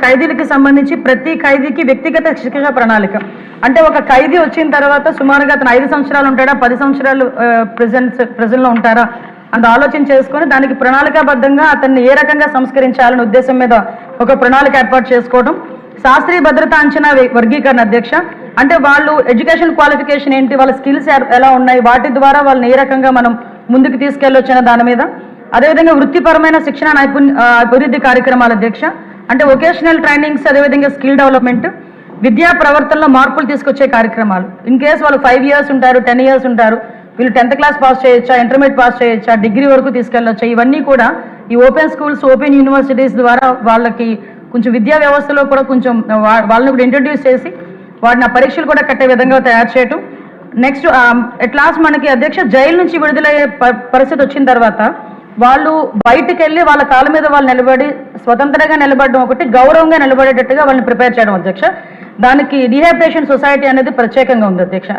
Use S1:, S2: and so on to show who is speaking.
S1: ఖైదీలకు సంబంధించి ప్రతి ఖైదీకి వ్యక్తిగత శిక్షణ ప్రణాళిక. అంటే ఒక ఖైదీ వచ్చిన తర్వాత సుమారుగా అతను 5 సంవత్సరాలు ఉంటాడా, 10 సంవత్సరాలు ప్రిజన్లో ఉంటారా అంత ఆలోచన చేసుకొని దానికి ప్రణాళికాబద్ధంగా అతన్ని ఏ రకంగా సంస్కరించాలనే ఉద్దేశం మీద ఒక ప్రణాళిక ఏర్పాటు చేసుకోవడం. శాస్త్రీయ భద్రతా అంచనా వర్గీకరణ అధ్యక్ష. అంటే వాళ్ళు ఎడ్యుకేషన్ క్వాలిఫికేషన్ ఏంటి, వాళ్ళ స్కిల్స్ ఎలా ఉన్నాయి, వాటి ద్వారా వాళ్ళని ఏ రకంగా మనం ముందుకు తీసుకెళ్ళొచ్చిన దాని మీద. అదేవిధంగా వృత్తిపరమైన శిక్షణ అభివృద్ధి కార్యక్రమాల అధ్యక్ష. అంటే వొకేషనల్ ట్రైనింగ్స్, అదేవిధంగా స్కిల్ డెవలప్మెంట్, విద్యా ప్రవర్తనలో మార్పులు తీసుకొచ్చే కార్యక్రమాలు. ఇన్ కేసు వాళ్ళు 5 years ఉంటారు, 10 years ఉంటారు, వీళ్ళు 10th క్లాస్ పాస్ చేయొచ్చా, ఇంటర్మీడియట్ పాస్ చేయొచ్చా, డిగ్రీ వరకు తీసుకెళ్ళొచ్చా, ఇవన్నీ కూడా ఈ ఓపెన్ స్కూల్స్, ఓపెన్ యూనివర్సిటీస్ ద్వారా వాళ్ళకి కొంచెం విద్యా వ్యవస్థలో కూడా కొంచెం వాళ్ళని కూడా ఇంట్రడ్యూస్ చేసి వాటిని పరీక్షలు కూడా కట్టే విధంగా తయారు చేయటం. నెక్స్ట్ ఎట్ లాస్ట్ మనకి అధ్యక్ష జైలు నుంచి విడుదలయ్యే పరిస్థితి వచ్చిన తర్వాత వాళ్ళు బయటికి వెళ్ళి వాళ్ళ కాళ్ళ మీద వాళ్ళు నిలబడి స్వతంత్రంగా నిలబడడం ఒకటి, గౌరవంగా నిలబడేటట్టుగా వాళ్ళని ప్రిపేర్ చేయడం అధ్యక్ష. దానికి రీహాబిలిటేషన్ సొసైటీ అనేది ప్రత్యేకంగా ఉంది అధ్యక్ష.